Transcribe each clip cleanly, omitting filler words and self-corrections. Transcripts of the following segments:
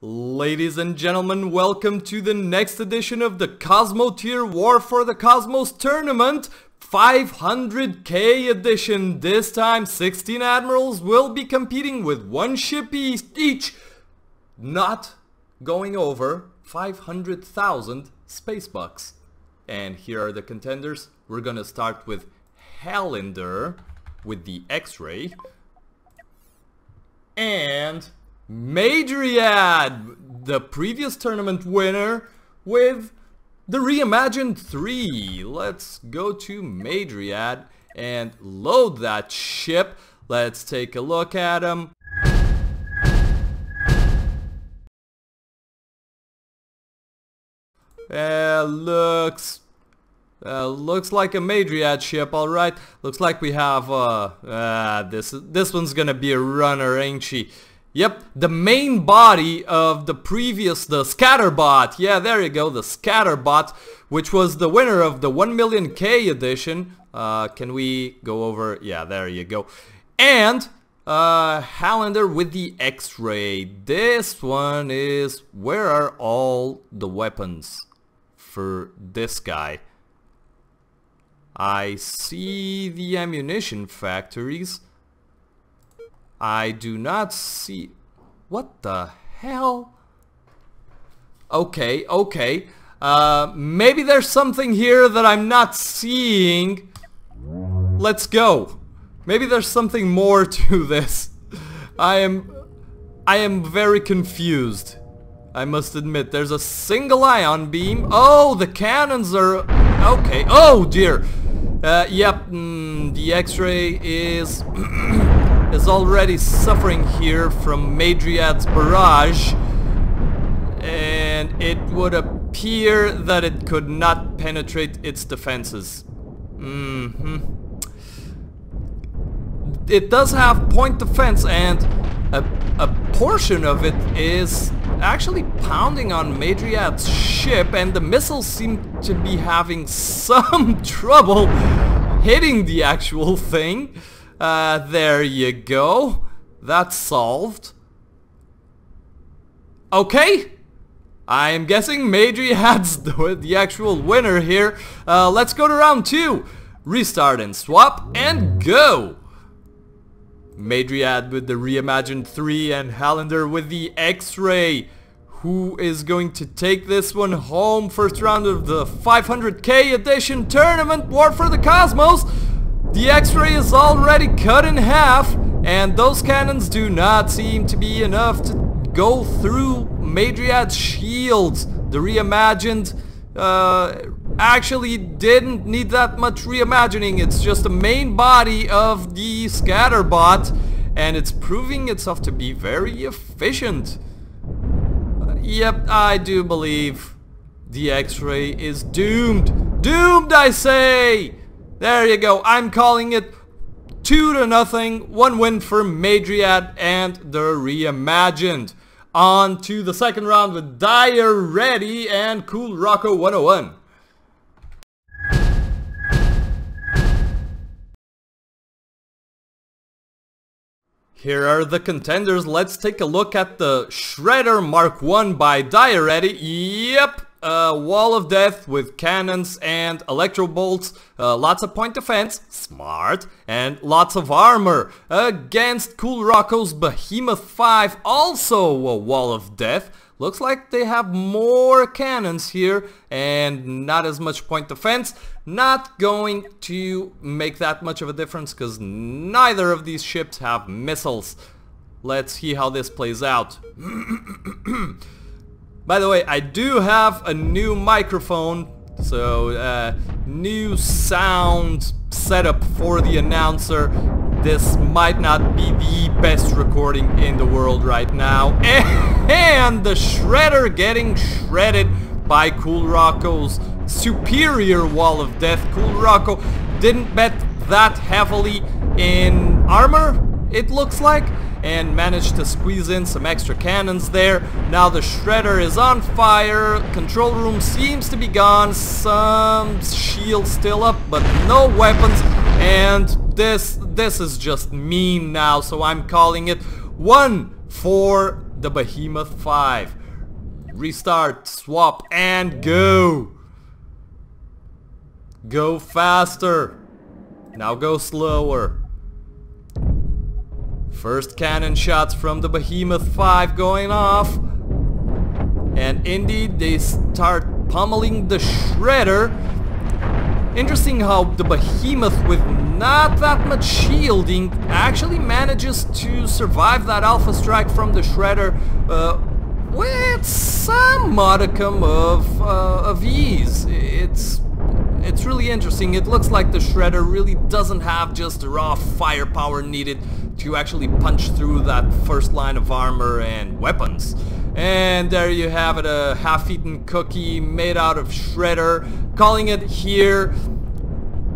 Ladies and gentlemen, welcome to the next edition of the Cosmotier War for the Cosmos Tournament 500k edition. This time 16 admirals will be competing with one ship each, not going over 500,000 space bucks. And here are the contenders. We're gonna start with Halander with the X-Ray and Madriad, the previous tournament winner, with the Reimagined 3. Let's go to Madriad and load that ship. Let's take a look at him. Looks like a Madriad ship, alright. Looks like we have, this one's gonna be a runner, ain't she? Yep, the main body of the previous, the Scatterbot. Yeah, there you go, the Scatterbot, which was the winner of the 1,000,000K edition. Can we go over? Yeah, there you go. And Halander with the X-Ray. This one is, where are all the weapons for this guy? I see the ammunition factories. I do not see... What the hell? Okay. Maybe there's something here that I'm not seeing. Let's go. Maybe there's something more to this. I am very confused. I must admit, there's a single ion beam. Oh, the cannons are... Okay. Oh, dear. Yep, the X-Ray is... is already suffering here from Madriad's barrage, and it would appear that it could not penetrate its defenses. It does have point defense, and a portion of it is actually pounding on Madriad's ship, and the missiles seem to be having some trouble hitting the actual thing. There you go. That's solved. Okay. I am guessing Madriad's the actual winner here. Let's go to round 2. Restart and swap and go. Madriad with the Reimagined 3 and Halander with the X-Ray. Who is going to take this one home? First round of the 500k edition tournament War for the Cosmos. The X-Ray is already cut in half, and those cannons do not seem to be enough to go through Madriad's shields. The Reimagined actually didn't need that much reimagining. It's just the main body of the Scatterbot, and it's proving itself to be very efficient. Yep, I do believe the X-Ray is doomed. Doomed, I say! There you go, I'm calling it 2-0, one win for Madriad and the Reimagined. On to the second round with Dire Ready and Cool Rocco 101. Here are the contenders. Let's take a look at the Shredder Mark 1 by Dire Ready. Yep. Wall of Death with cannons and electro bolts, lots of point defense, smart, and lots of armor. Against Cool Rocco's Behemoth 5, also a Wall of Death. Looks like they have more cannons here and not as much point defense. Not going to make that much of a difference because neither of these ships have missiles. Let's see how this plays out. By the way, I do have a new microphone, so new sound setup for the announcer. This might not be the best recording in the world right now. And the Shredder getting shredded by Cool Rocco's superior Wall of Death. Cool Rocco didn't bet that heavily in armor, it looks like, and managed to squeeze in some extra cannons there. Now the Shredder is on fire. Control room seems to be gone. Some shields still up, but no weapons. And this is just mean now, so I'm calling it 1 for the Behemoth 5. Restart, swap, and go! Go faster! Now go slower. First cannon shots from the Behemoth 5 going off. And indeed, they start pummeling the Shredder. Interesting how the Behemoth, with not that much shielding, actually manages to survive that Alpha Strike from the Shredder with some modicum of ease. It's really interesting. It looks like the Shredder really doesn't have just the raw firepower needed to actually punch through that first line of armor and weapons. And there you have it, a half-eaten cookie made out of Shredder. Calling it here,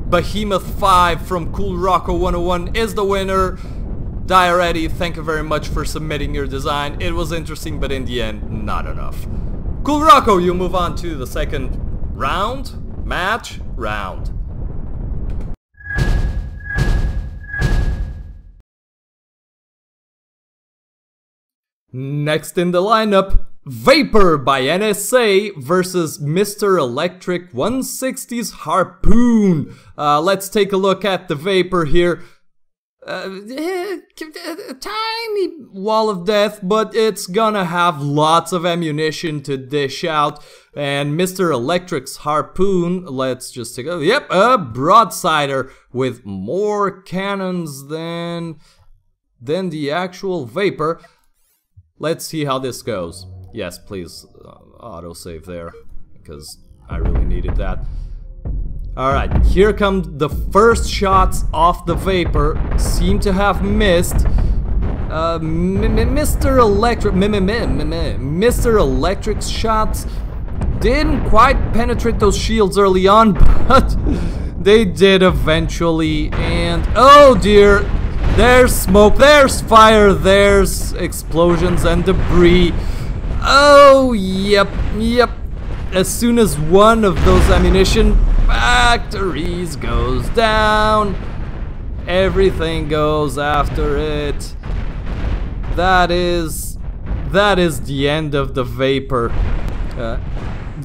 Behemoth 5 from Cool Rocko 101 is the winner. Diaretti, thank you very much for submitting your design. It was interesting, but in the end, not enough. Cool Rocko, you move on to the second round. Match round. Next in the lineup, Vapor by NSA versus Mr. Electric 160's Harpoon. Let's take a look at the Vapor here. A tiny wall of death, but it's gonna have lots of ammunition to dish out. And Mr. Electric's Harpoon, let's just take a, yep, a broadsider with more cannons than the actual Vapor. Let's see how this goes. Yes, please, autosave there, because I really needed that. Alright, here come the first shots off the Vapor. Seem to have missed. Mr. Electric's shots didn't quite penetrate those shields early on, but they did eventually. And oh dear, there's smoke, there's fire, there's explosions and debris. Oh, yep. As soon as one of those ammunition factories goes down, everything goes after it. That is the end of the Vapor.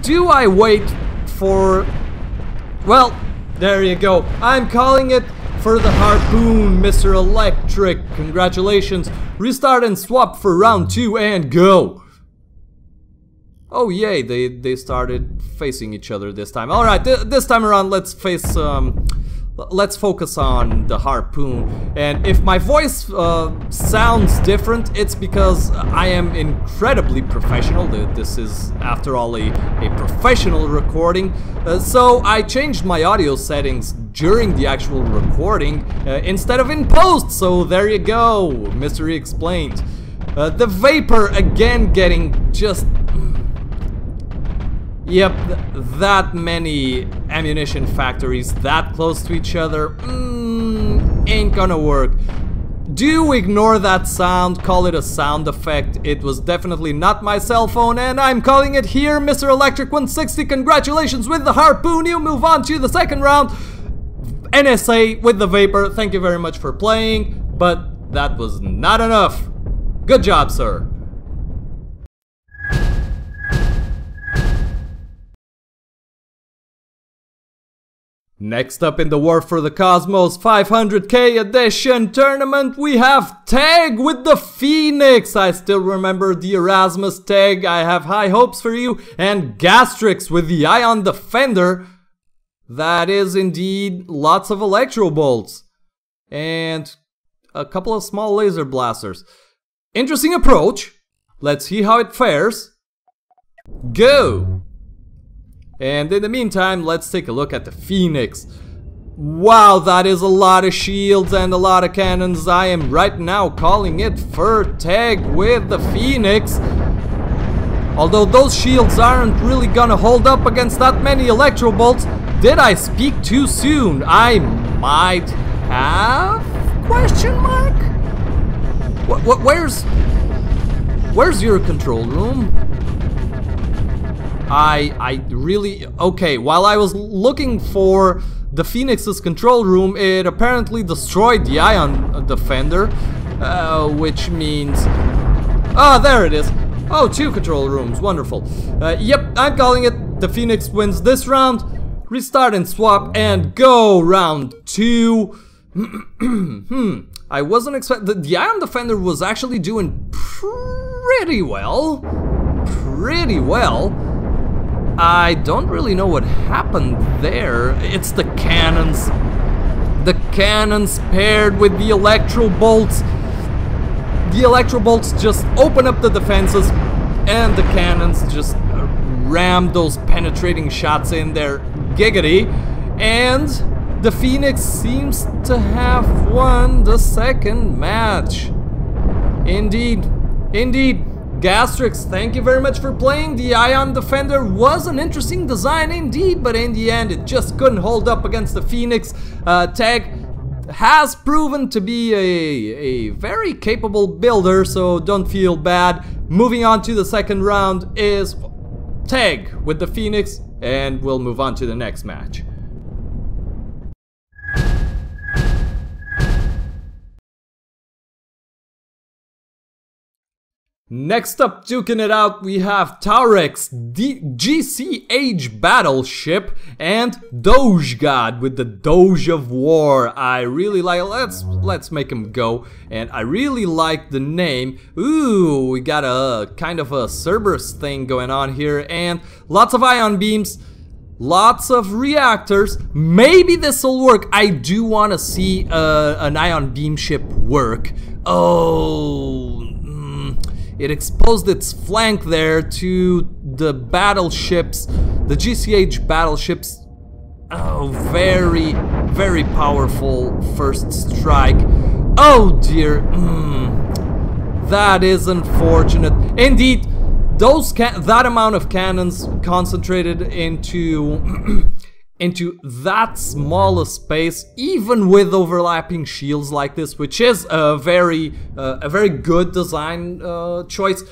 Do I wait for... Well, there you go. I'm calling it for the Harpoon, Mr. Electric. Congratulations. Restart and swap for round 2 and go. Oh yay, they started facing each other this time. Alright, this time around let's focus on the Harpoon. And if my voice sounds different, it's because I am incredibly professional. This is, after all, a professional recording. So I changed my audio settings during the actual recording instead of in post. So there you go, mystery explained. The Vapor again getting just... Yep, that many ammunition factories that close to each other ain't gonna work. Do ignore that sound, call it a sound effect. It was definitely not my cell phone, and I'm calling it here, Mr. Electric 160. Congratulations with the Harpoon. You move on to the second round. NSA with the Vapor, thank you very much for playing, but that was not enough. Good job, sir. Next up in the War for the Cosmos 500k edition tournament, we have Tag with the Phoenix. I still remember the Erasmus Tag. I have high hopes for you. And Gastrix with the Ion Defender. That is indeed lots of Electro Bolts. And a couple of small laser blasters. Interesting approach. Let's see how it fares. Go! And in the meantime, let's take a look at the Phoenix. Wow, that is a lot of shields and a lot of cannons. I am right now calling it for Tag with the Phoenix. Although those shields aren't really gonna hold up against that many Electro Bolts. Did I speak too soon? I might have? Question mark? Where's your control room? I really... Okay, while I was looking for the Phoenix's control room, it apparently destroyed the Ion Defender, which means... Ah, there it is. Oh, 2 control rooms, wonderful. Yep, I'm calling it. The Phoenix wins this round. Restart and swap and go round 2. I wasn't expecting. The Ion Defender was actually doing pretty well. I don't really know what happened there. It's the cannons. The cannons paired with the electro bolts. The electro bolts just open up the defenses, and the cannons just ram those penetrating shots in there. Giggity. And the Phoenix seems to have won the second match. Indeed. Gastrix, thank you very much for playing. The Ion Defender was an interesting design indeed, but in the end it just couldn't hold up against the Phoenix. Tag has proven to be a very capable builder, so don't feel bad. Moving on to the second round is Tag with the Phoenix, and we'll move on to the next match. Next up, duking it out, we have Taurex, GCH Battleship, and Doge God with the Doge of War. I really like. Let's make him go. And I really like the name. Ooh, we got a kind of a Cerberus thing going on here, and lots of ion beams. Lots of reactors. Maybe this will work. I do want to see an ion beam ship work. Oh. It exposed its flank there to the battleships, the GCH battleships. Oh, very, very powerful first strike. Oh dear, that is unfortunate. Indeed, that amount of cannons concentrated into into that small a space, even with overlapping shields like this, which is a very good design choice,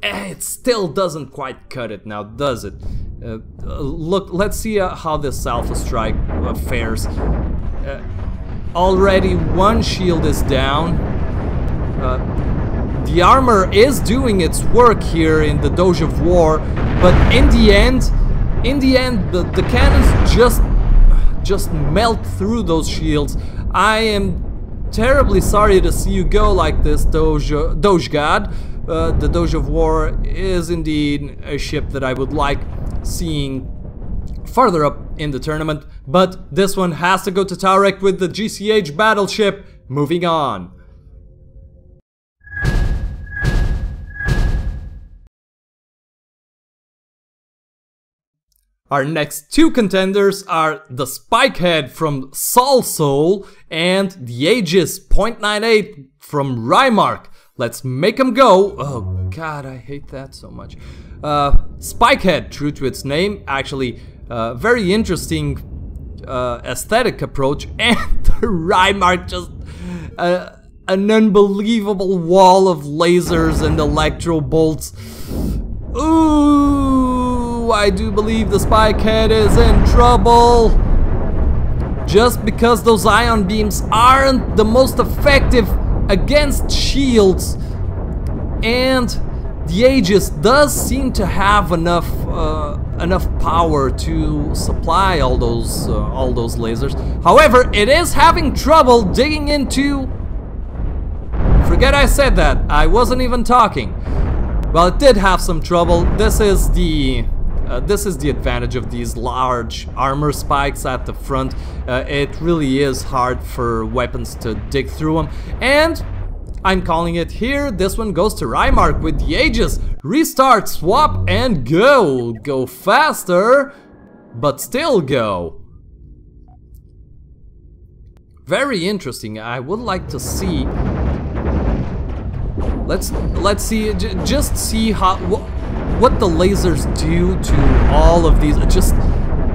it still doesn't quite cut it now, does it? Look, let's see how this Alpha Strike fares. Already one shield is down. The armor is doing its work here in the Doge of War, but in the end, the cannons just melt through those shields. I am terribly sorry to see you go like this, Doge God. The Doge of War is indeed a ship that I would like seeing farther up in the tournament, but this one has to go to Taurex with the GCH Battleship. Moving on. Our next 2 contenders are the Spikehead from Sol Soul and the Aegis .98 from Rymark. Let's make them go. Oh god, I hate that so much. Spikehead, true to its name, actually very interesting aesthetic approach, and the Rymark just an unbelievable wall of lasers and electro bolts. Ooh, I do believe the Spikehead is in trouble. Just because those ion beams aren't the most effective against shields, and the Aegis does seem to have enough power to supply all those lasers. However, it is having trouble digging into. Forget I said that. I wasn't even talking. Well, it did have some trouble. This is the advantage of these large armor spikes at the front. It really is hard for weapons to dig through them. And I'm calling it here. This one goes to Rymark with the Aegis. Restart, swap, and go. Go faster, but still go. Very interesting. I would like to see. Let's see. Just see how what the lasers do to all of these. Just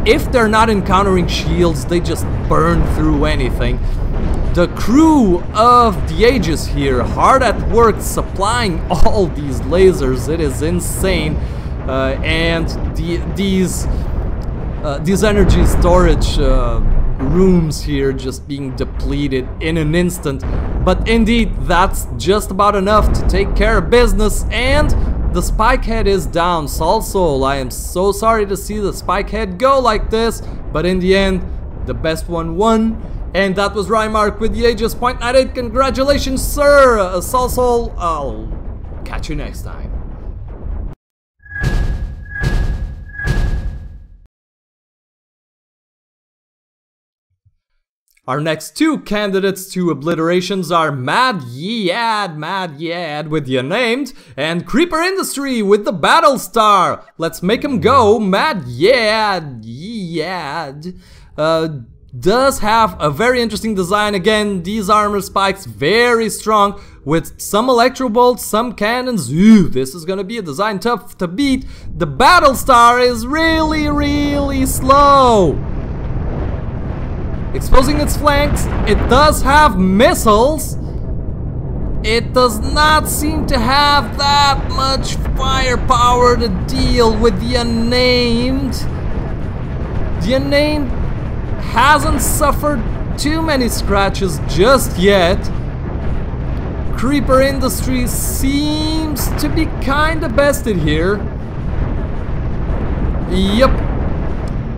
if they're not encountering shields, they just burn through anything. The crew of the Aegis here, hard at work supplying all these lasers. It is insane, and these energy storage rooms here just being depleted in an instant. But indeed, that's just about enough to take care of business, and the Spike Head is down. Salsol, I am so sorry to see the Spike Head go like this, but in the end, the best one won. And that was Rymark with the Aegis .98. Congratulations, sir! Salsol, I'll catch you next time. Our next two candidates to obliterations are Mad Yad with the Unnamed, and Creeper Industry with the Battlestar. Let's make him go. Mad Yad does have a very interesting design. Again, these armor spikes very strong with some electro bolts, some cannons. Ooh, this is gonna be a design tough to beat. The Battlestar is really slow. Exposing its flanks, it does have missiles. It does not seem to have that much firepower to deal with the Unnamed. The Unnamed hasn't suffered too many scratches just yet. Creeper Industries seems to be kinda bested here. Yep.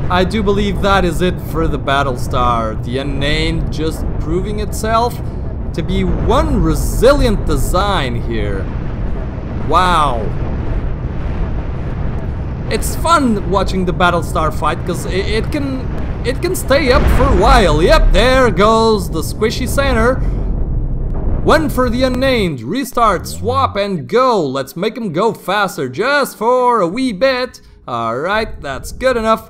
I do believe that is it for the Battlestar. The Unnamed just proving itself to be one resilient design here. Wow. It's fun watching the Battlestar fight because it can stay up for a while. Yep, there goes the squishy center. One for the Unnamed. Restart, swap, and go. Let's make him go faster just for a wee bit. Alright, that's good enough.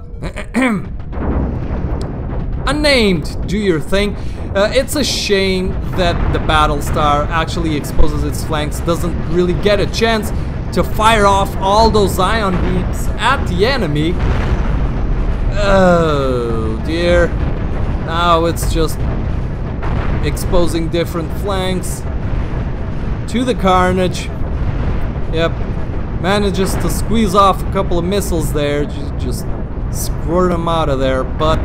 Unnamed, do your thing. It's a shame that the Battlestar actually exposes its flanks, doesn't really get a chance to fire off all those ion beams at the enemy. Oh dear. Now it's just exposing different flanks to the carnage. Yep. Manages to squeeze off a couple of missiles there, just squirt them out of there, but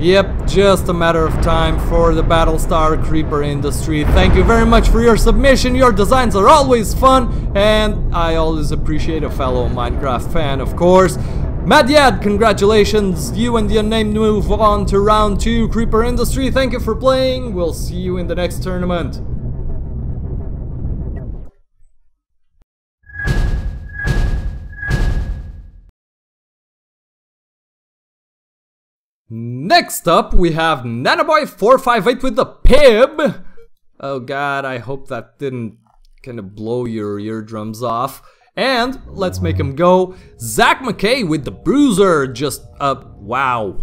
yep, just a matter of time for the Battlestar Creeper Industry. Thank you very much for your submission. Your designs are always fun, and I always appreciate a fellow Minecraft fan, of course. Madyad, congratulations. You and the Unnamed move on to round 2. Creeper Industry, thank you for playing. We'll see you in the next tournament. Next up, we have Nanoboy458 with the Pib. Oh god, I hope that didn't kind of blow your eardrums off. And let's make him go. Zach McKay with the Bruiser. Just a wow.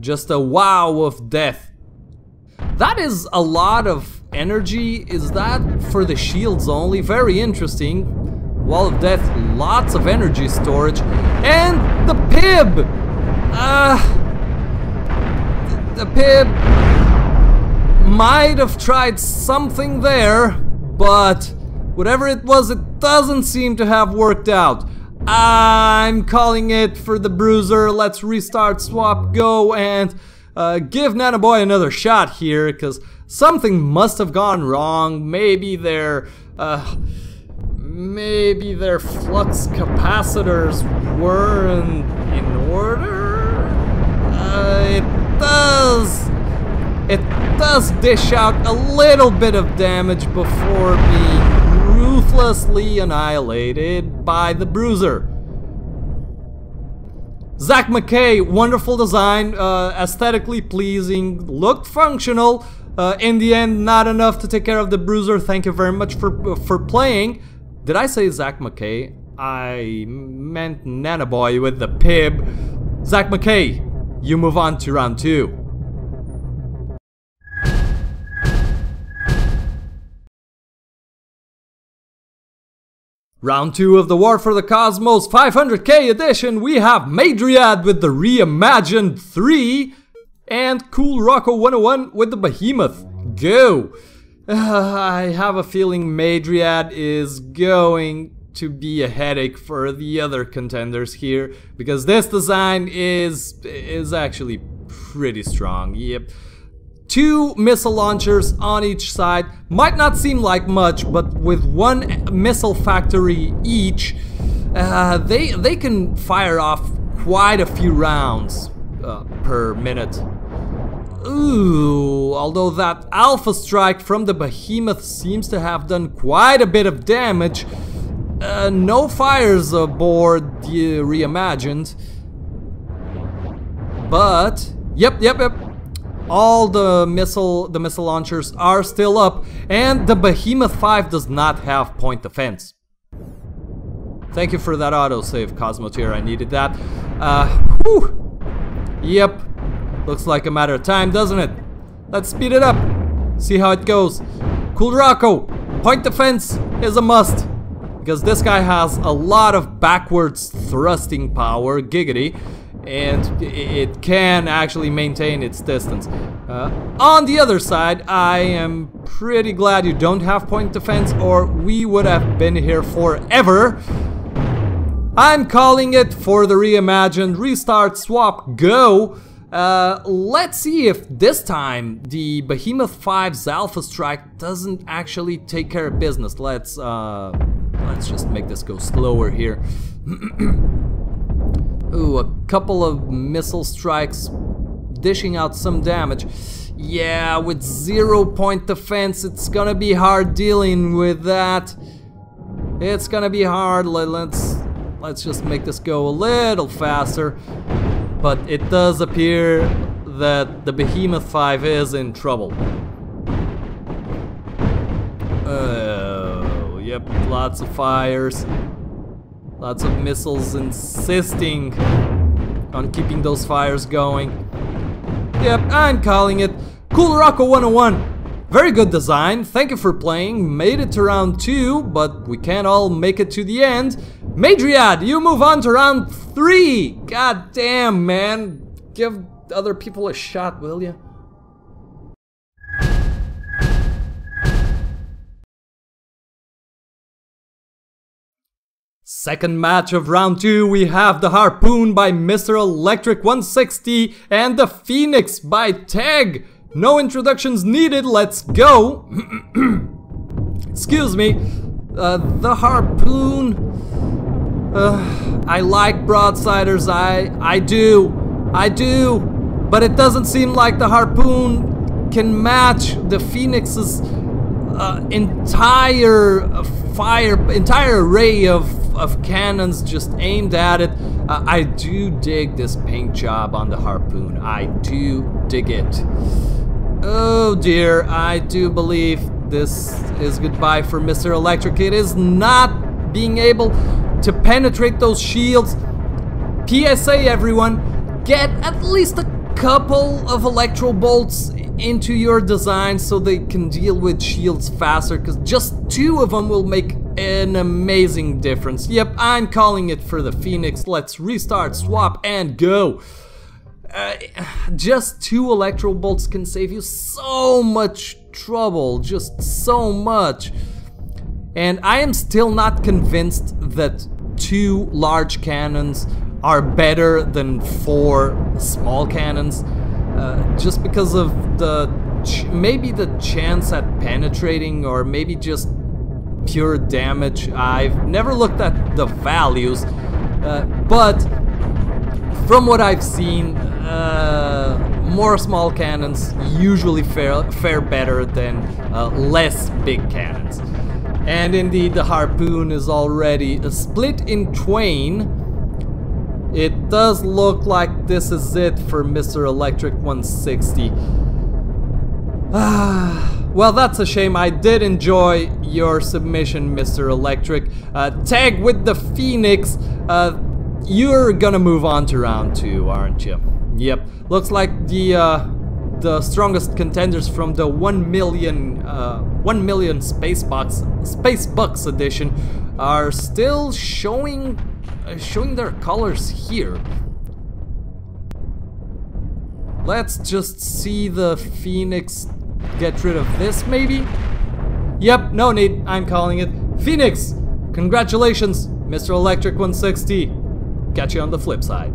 Just a wow of death. That is a lot of energy. Is that for the shields only? Very interesting. Wall of Death, lots of energy storage. And the Pib. The Pib might have tried something there, but whatever it was, it doesn't seem to have worked out. I'm calling it for the Bruiser. Let's restart, swap, go, and give Nanoboy another shot here, because something must have gone wrong. Maybe their flux capacitors weren't in order. It does dish out a little bit of damage before being ruthlessly annihilated by the Bruiser. Zach McKay, wonderful design, aesthetically pleasing, looked functional. In the end, not enough to take care of the Bruiser. Thank you very much for playing. Did I say Zach McKay? I meant Nanoboy with the Pib. Zach McKay, you move on to round 2. Round 2 of the War for the Cosmos 500k edition, we have Madriad with the Reimagined 3 and Cool Rocco 101 with the Behemoth. Go! I have a feeling Madriad is going to be a headache for the other contenders here, because this design is actually pretty strong. Yep. 2 missile launchers on each side might not seem like much, but with 1 missile factory each, they can fire off quite a few rounds per minute. Ooh, although that Alpha Strike from the Behemoth seems to have done quite a bit of damage, no fires aboard the Reimagined. But, yep. All the missile launchers are still up, and the Behemoth 5 does not have point defense. Thank you for that autosave, Cosmoteer, I needed that. Whew. Yep. Looks like a matter of time, doesn't it? Let's speed it up. See how it goes. Cool Rocco, point defense is a must, because this guy has a lot of backwards thrusting power, giggity, and it can actually maintain its distance. On the other side, I am pretty glad you don't have point defense, or we would have been here forever. I'm calling it for the Reimagined. Restart, swap, go. Let's see if this time the Behemoth 5's Alpha Strike doesn't actually take care of business. Let's just make this go slower here. Ooh, a couple of missile strikes dishing out some damage. Yeah, with 0 point defense, it's gonna be hard dealing with that. It's gonna be hard. Let's just make this go a little faster. But it does appear that the Behemoth 5 is in trouble. Oh, yep, lots of fires. Lots of missiles insisting on keeping those fires going. Yep, I'm calling it. Cool Rocco 101. Very good design. Thank you for playing. Made it to round 2, but we can't all make it to the end. Madriad, you move on to round 3. God damn, man. Give other people a shot, will ya? Second match of round 2, we have the Harpoon by Mr. Electric 160 and the Phoenix by Teg. No introductions needed, let's go. Excuse me. The Harpoon. I like broadsiders, I do. But it doesn't seem like the Harpoon can match the Phoenix's entire array of cannons just aimed at it. I do dig this paint job on the Harpoon. I do dig it. Oh dear, I do believe this is goodbye for Mr. Electric. It is not being able to penetrate those shields. PSA everyone, get at least a couple of electro bolts into your design so they can deal with shields faster, because just 2 of them will make an amazing difference. Yep, I'm calling it for the Phoenix. Let's restart, swap, and go. Just 2 electro bolts can save you so much trouble, just so much. And I am still not convinced that 2 large cannons are better than 4 small cannons. Just because of maybe the chance at penetrating, or maybe just pure damage. I've never looked at the values, but from what I've seen, more small cannons usually fare better than less big cannons. And indeed, the Harpoon is already split in twain. It does look like this is it for Mr. Electric 160. Well, that's a shame. I did enjoy your submission, Mr. Electric. Tag with the Phoenix. You're gonna move on to round 2, aren't you? Yep. Looks like the strongest contenders from the 1 million Space Bucks edition are still showing their colors here. Let's just see the Phoenix get rid of this, maybe? Yep, no need. I'm calling it. Phoenix, Congratulations, Mr. Electric 160. Catch you on the flip side.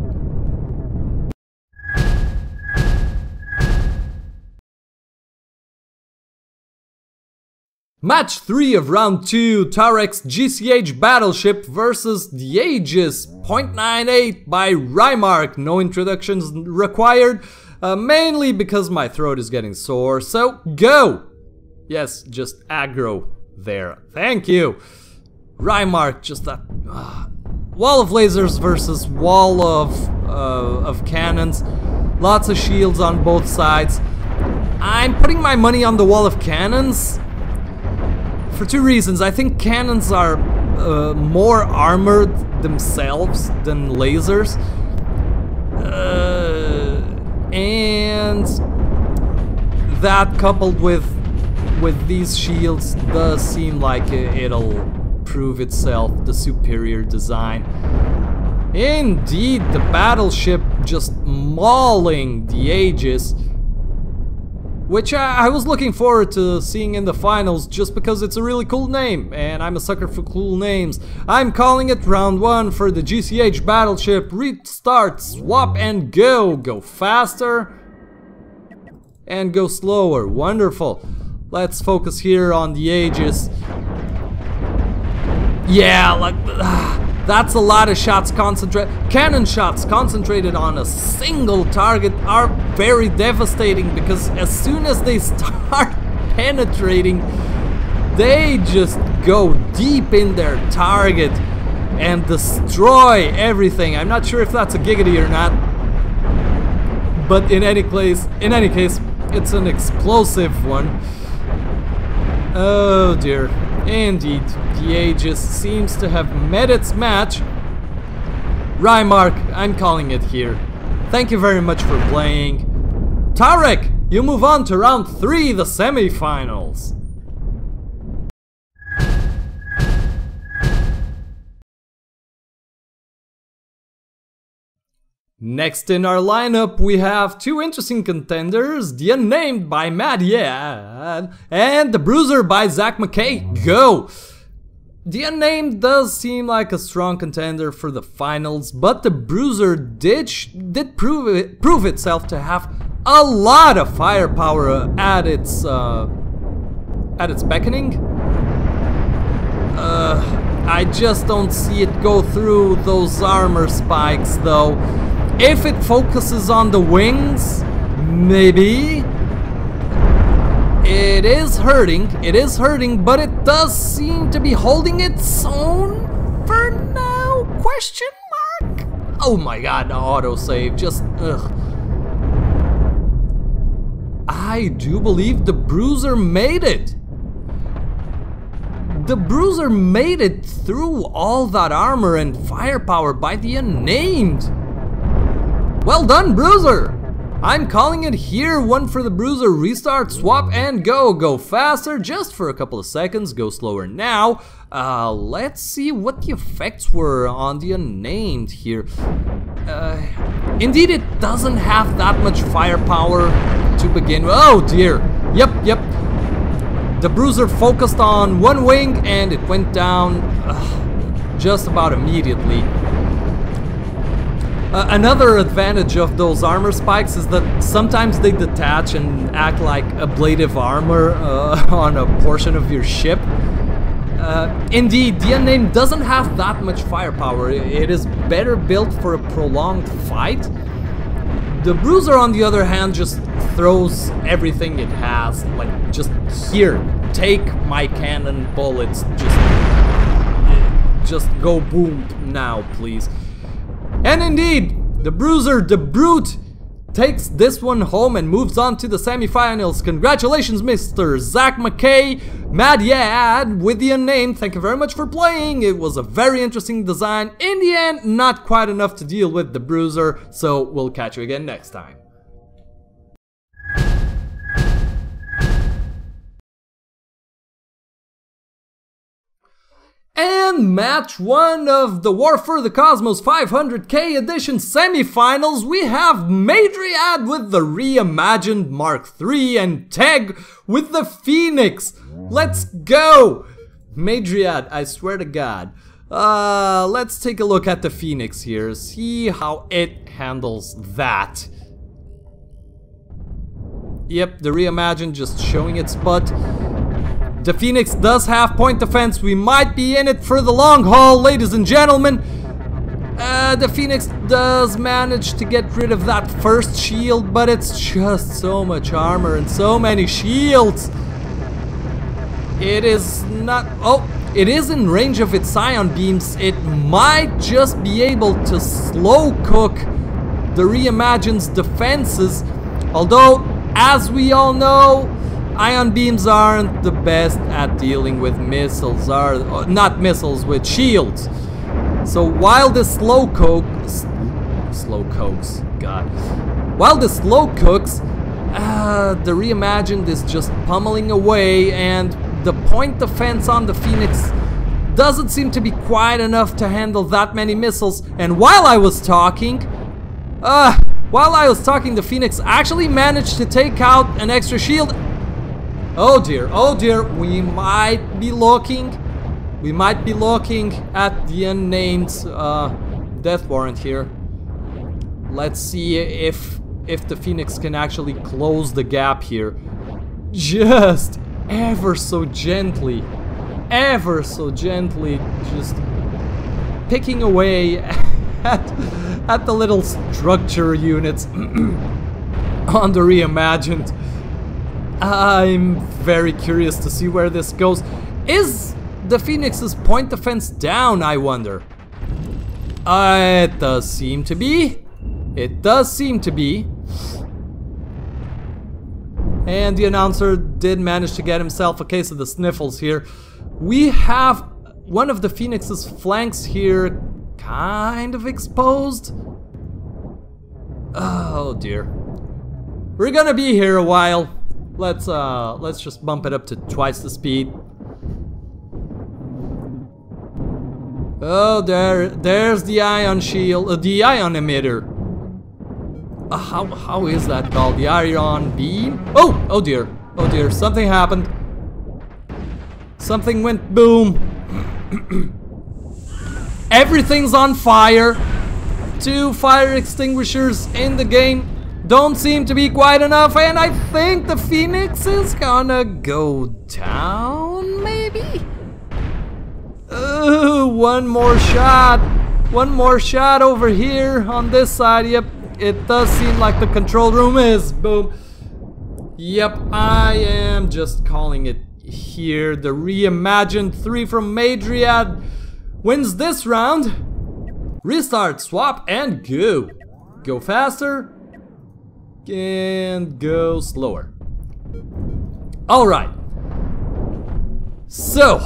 Match 3 of round 2, Tarek's GCH Battleship versus the Aegis, 0.98 by Rymark. No introductions required, mainly because my throat is getting sore, so go! Yes, just aggro there. Thank you. Rymark, just that wall of lasers versus wall of cannons. Lots of shields on both sides. I'm putting my money on the wall of cannons for two reasons. I think cannons are more armored themselves than lasers, and that coupled with these shields does seem like it'll prove itself the superior design. Indeed, the battleship just mauling the Aegis, which I was looking forward to seeing in the finals just because it's a really cool name, and I'm a sucker for cool names. I'm calling it round 1 for the GCH Battleship. Restart, swap and go. Go faster and go slower. Wonderful. Let's focus here on the Aegis. Yeah, like that's a lot of shots concentrated. Cannon shots concentrated on a single target are very devastating, because as soon as they start penetrating, they just go deep in their target and destroy everything. I'm not sure if that's a giggity or not, but in any case, it's an explosive one. Oh dear. Indeed, the Aegis seems to have met its match. Rymark, I'm calling it here. Thank you very much for playing. Tarek, you move on to round 3, the semi-finals. Next in our lineup, we have two interesting contenders, the Unnamed by Mad Yad and the Bruiser by Zach McKay. Go! The Unnamed does seem like a strong contender for the finals, but the Bruiser did prove itself to have a lot of firepower at its beckoning. I just don't see it go through those armor spikes though. If it focuses on the wings, maybe. It is hurting, but it does seem to be holding its own for now? Question mark? Oh my god, the autosave, just ugh. I do believe the Bruiser made it. The Bruiser made it through all that armor and firepower by the Unnamed. Well done, Bruiser! I'm calling it here, 1 for the Bruiser. Restart, swap, and go. Go faster, just for a couple of seconds. Go slower now. Let's see what the effects were on the Unnamed here. Indeed, it doesn't have that much firepower to begin with. Oh dear. Yep. The Bruiser focused on one wing and it went down just about immediately. Another advantage of those armor spikes is that sometimes they detach and act like ablative armor on a portion of your ship. Indeed, the Unnamed doesn't have that much firepower. It is better built for a prolonged fight. The Bruiser, on the other hand, just throws everything it has. Like, just here, take my cannon bullets. Just go boom now, please. And indeed, the Bruiser, the Brute, takes this one home and moves on to the semi-finals. Congratulations, Mr. Zach McKay, Mad Yad with the Unnamed. Thank you very much for playing. It was a very interesting design. In the end, not quite enough to deal with the Bruiser, so we'll catch you again next time. And match 1 of the War for the Cosmos 500k edition semi-finals, we have Madriad with the reimagined Mark III and Teg with the Phoenix. Let's go! Madriad, I swear to God. Let's take a look at the Phoenix here. See how it handles that. Yep, the Reimagined just showing its butt. The Phoenix does have point defense. We might be in it for the long haul, ladies and gentlemen. The Phoenix does manage to get rid of that first shield, but it's just so much armor and so many shields. It is not... Oh, it is in range of its ion beams. It might just be able to slow cook the Reimagined's defenses. Although, as we all know, ion beams aren't the best at dealing with missiles, not missiles, with shields. So while this slow cooks, the Reimagined is just pummeling away, and the point defense on the Phoenix doesn't seem to be quite enough to handle that many missiles. And while I was talking, the Phoenix actually managed to take out an extra shield. Oh dear, we might be looking at the unnamed death warrant here. Let's see if the Phoenix can actually close the gap here. Just ever so gently, just picking away at the little structure units on the Reimagined. I'm very curious to see where this goes. Is the Phoenix's point defense down, I wonder? It does seem to be. It does seem to be. And the announcer did manage to get himself a case of the sniffles here. We have one of the Phoenix's flanks here kind of exposed. Oh dear. We're gonna be here a while. Let's just bump it up to twice the speed. Oh, there's the ion shield, the ion emitter. How is that called? The ion beam? Oh dear, something happened. Something went boom. Everything's on fire. 2 fire extinguishers in the game don't seem to be quite enough, and I think the Phoenix is gonna go down, maybe? One more shot over here on this side. Yep, it does seem like the control room is boom. Yep, I am just calling it here. The Reimagined 3 from Madriad wins this round. Restart, swap, and go. Go faster and go slower. Alright. So,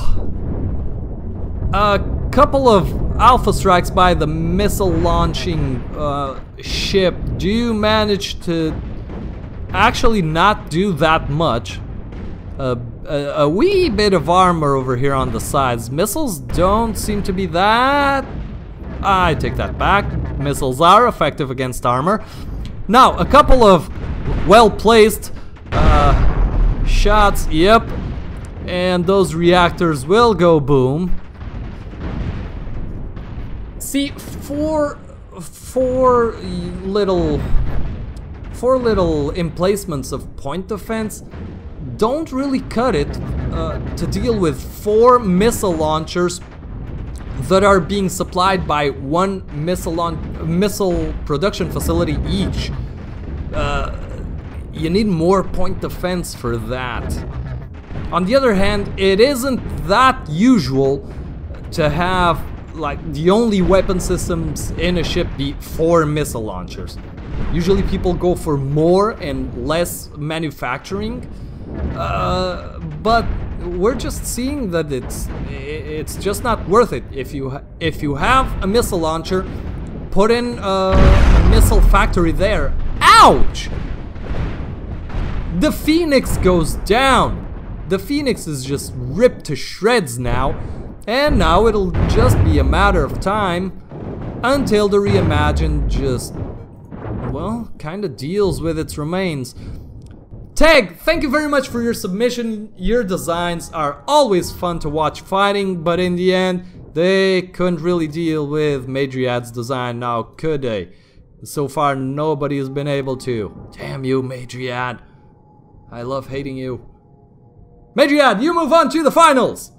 a couple of alpha strikes by the missile launching ship do manage to actually not do that much. A wee bit of armor over here on the sides. Missiles don't seem to be that... I take that back. Missiles are effective against armor. Now, a couple of well-placed shots, yep. And those reactors will go boom. See, four little emplacements of point defense don't really cut it to deal with 4 missile launchers that are being supplied by one missile production facility each. You need more point defense for that. On the other hand, it isn't that usual to have like the only weapon systems in a ship be 4 missile launchers. Usually people go for more and less manufacturing, but we're just seeing that it's just not worth it. If you have a missile launcher, put in a missile factory there. Ouch! The Phoenix goes down. The Phoenix is just ripped to shreds now, and now it'll just be a matter of time until the Reimagined just, well, kind of deals with its remains. Tag, thank you very much for your submission. Your designs are always fun to watch fighting, but in the end, they couldn't really deal with Madriad's design now, could they? So far, nobody has been able to. Damn you, Madriad. I love hating you. Madriad, you move on to the finals!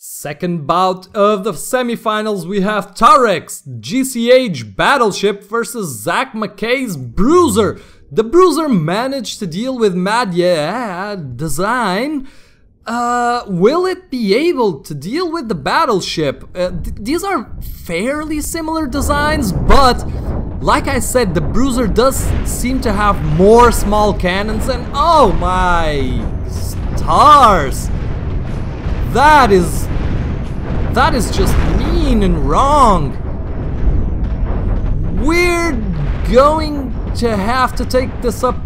Second bout of the semifinals, we have Tarek's GCH Battleship versus Zach McKay's Bruiser. The Bruiser managed to deal with Madriad design. Will it be able to deal with the Battleship? These are fairly similar designs, but like I said, the Bruiser does seem to have more small cannons, and oh my stars! That is just mean and wrong. We're going to have to take this up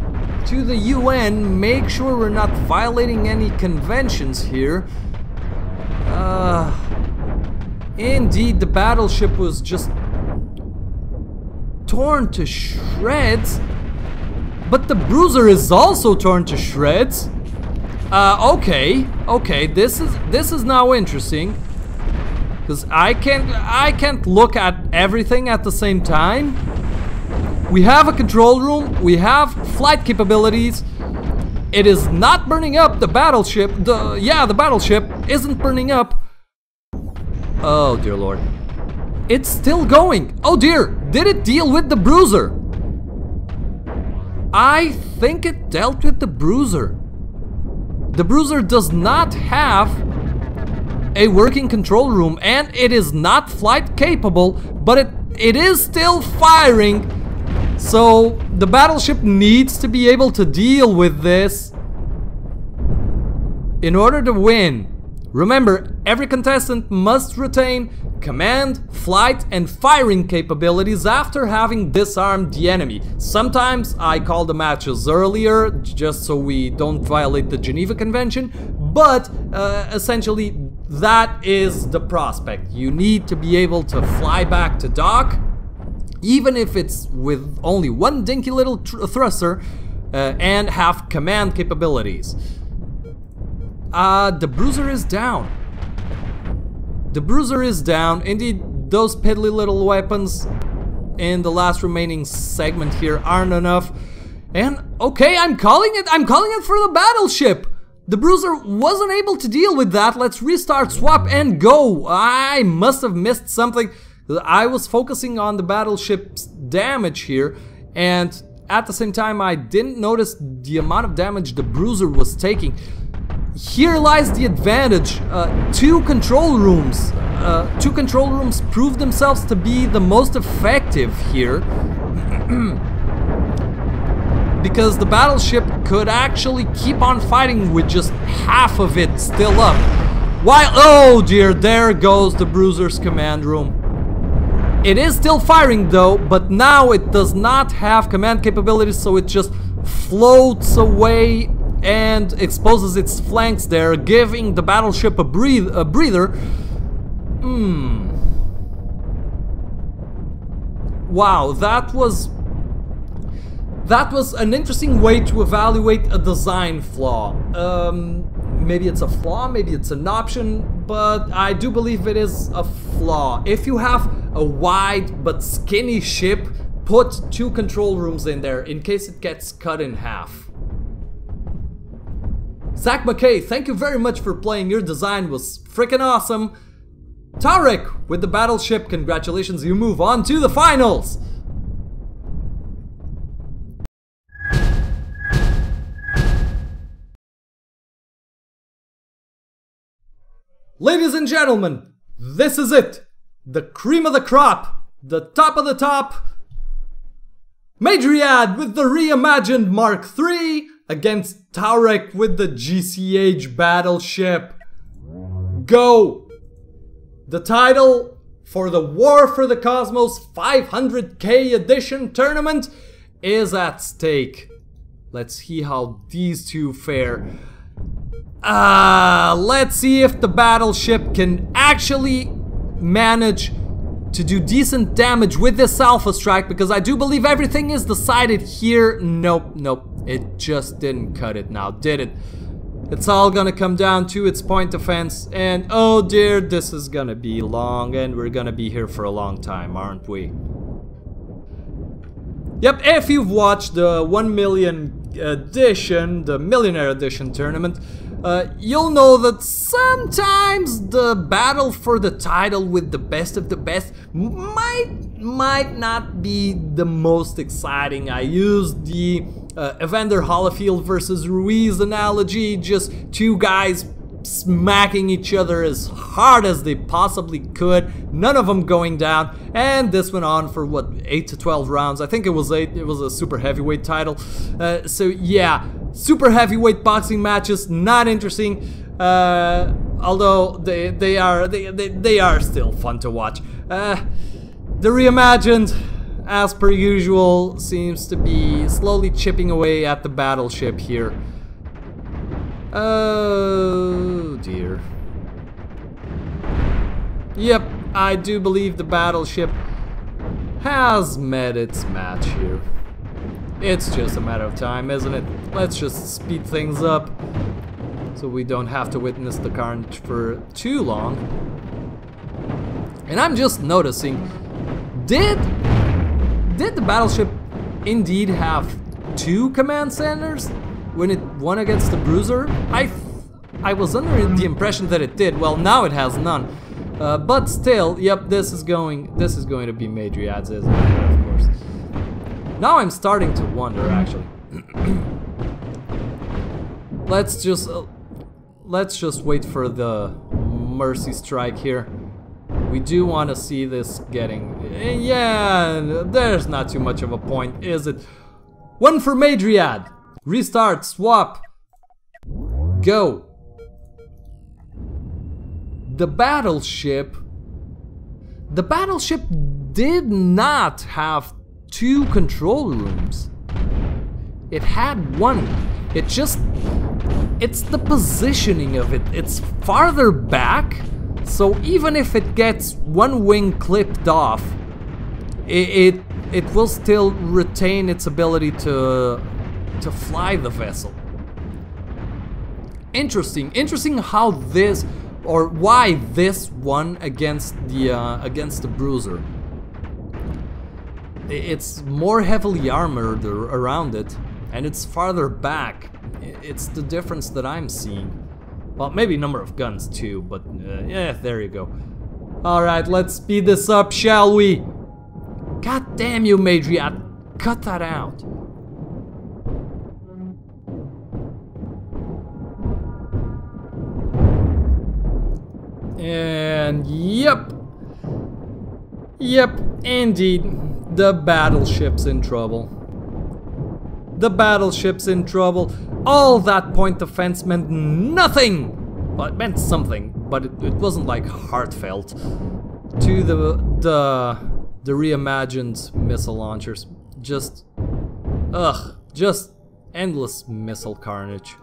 to the UN, make sure we're not violating any conventions here. Indeed, the Battleship was just torn to shreds, but the Bruiser is also torn to shreds. Okay, this is now interesting. Because I can't look at everything at the same time. We have a control room, we have flight capabilities. It is not burning up the Battleship. The Battleship isn't burning up. Oh dear lord. It's still going. Oh dear, did it deal with the Bruiser? I think it dealt with the Bruiser. The Bruiser does not have a working control room, and it is not flight capable, but it is still firing. So the Battleship needs to be able to deal with this in order to win. Remember, every contestant must retain command, flight, and firing capabilities after having disarmed the enemy. Sometimes I call the matches earlier, just so we don't violate the Geneva Convention, but essentially that is the prospect. You need to be able to fly back to dock, even if it's with only one dinky little thruster, and have command capabilities. The Bruiser is down. The Bruiser is down. Indeed, those piddly little weapons in the last remaining segment here aren't enough. And okay, I'm calling it for the Battleship. The Bruiser wasn't able to deal with that. Let's restart, swap, and go. I must have missed something. I was focusing on the Battleship's damage here, and at the same time I didn't notice the amount of damage the Bruiser was taking. Here lies the advantage. Two control rooms proved themselves to be the most effective here. Because the Battleship could actually keep on fighting with just half of it still up. While, oh dear, there goes the Bruiser's command room. It is still firing though, but now it does not have command capabilities, so it just floats away and exposes its flanks there, giving the Battleship a breather. Wow, that was an interesting way to evaluate a design flaw. Maybe it's a flaw, maybe it's an option, but I do believe it is a flaw. If you have a wide but skinny ship, put two control rooms in there in case it gets cut in half. Zach McKay, thank you very much for playing. Your design was freaking awesome. Tarek with the Battleship, congratulations, you move on to the finals. Ladies and gentlemen, this is it. The cream of the crop, the top of the top. Madriad with the reimagined Mark III against Tarek with the GCH Battleship. Go! The title for the War for the Cosmos 500K edition tournament is at stake. Let's see how these two fare. Let's see if the Battleship can actually manage to do decent damage with this Alpha Strike, because I do believe everything is decided here. Nope, nope, it just didn't cut it now, did it? It's all gonna come down to its point defense, and oh dear, this is gonna be long, and we're gonna be here for a long time, aren't we? Yep, if you've watched the 1 million edition, the Millionaire Edition tournament, you'll know that sometimes the battle for the title with the best of the best might not be the most exciting. I used the Evander Holyfield versus Ruiz analogy, just two guys smacking each other as hard as they possibly could, none of them going down, and this went on for what, 8 to 12 rounds. I think it was 8. It was a super heavyweight title. So yeah, super heavyweight boxing matches, not interesting, although they are still fun to watch. The Reimagined, as per usual, seems to be slowly chipping away at the battleship here. Oh dear. Yep, I do believe the battleship has met its match here. It's just a matter of time, isn't it? Let's just speed things up so we don't have to witness the carnage for too long. And I'm just noticing, did the battleship indeed have 2 command centers when it won against the Bruiser? I was under the impression that it did. Well, now it has none. But still, yep, this is going to be Maedriad's, isn't it? Of course. Now I'm starting to wonder, actually. Let's just wait for the Mercy Strike here. We do want to see this getting... yeah, there's not too much of a point, is it? One for Maedriad. Restart, swap. Go. The battleship did not have 2 control rooms. It had 1. It's the positioning of it. It's farther back, so even if it gets 1 wing clipped off, it will still retain its ability to fly the vessel. Interesting how this, or why this won against the Bruiser. It's more heavily armored around it, and it's farther back. It's the difference that I'm seeing. Well, maybe number of guns too, but yeah, there you go. Alright, let's speed this up, shall we? God damn you, Maedriad. Cut that out. And yep, indeed, the battleship's in trouble. The battleship's in trouble. All that point defense meant nothing. Well, it meant something, but it wasn't like heartfelt to the reimagined missile launchers. Just endless missile carnage.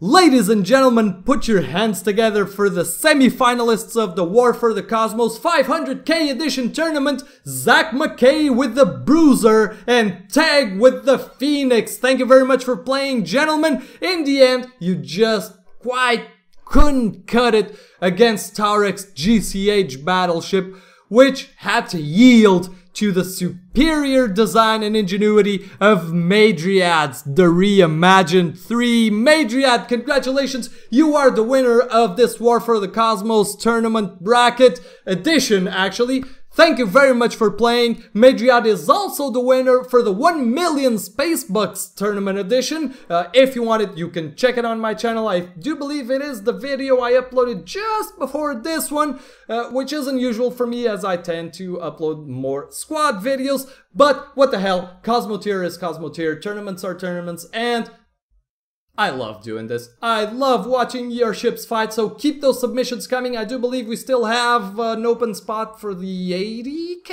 Ladies and gentlemen, put your hands together for the semi-finalists of the War for the Cosmos 500k edition tournament, Zach McKay with the Bruiser and Tag with the Phoenix. Thank you very much for playing, gentlemen. In the end, you just quite couldn't cut it against Taurek's GCH battleship, which had to yield to the superior design and ingenuity of Maedriad's The Reimagined 3. Maedriad, congratulations, you are the winner of this War for the Cosmos tournament bracket edition, actually. Thank you very much for playing. Maedriad is also the winner for the 1 million Spacebucks tournament edition. If you want it, you can check it on my channel. I do believe it is the video I uploaded just before this one, which is unusual for me as I tend to upload more squad videos. But what the hell, Cosmotier is Cosmotier, tournaments are tournaments, and I love doing this. I love watching your ships fight, so keep those submissions coming. I do believe we still have an open spot for the 80k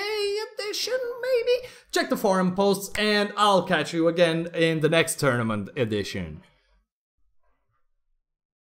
edition, maybe? Check the forum posts, and I'll catch you again in the next tournament edition.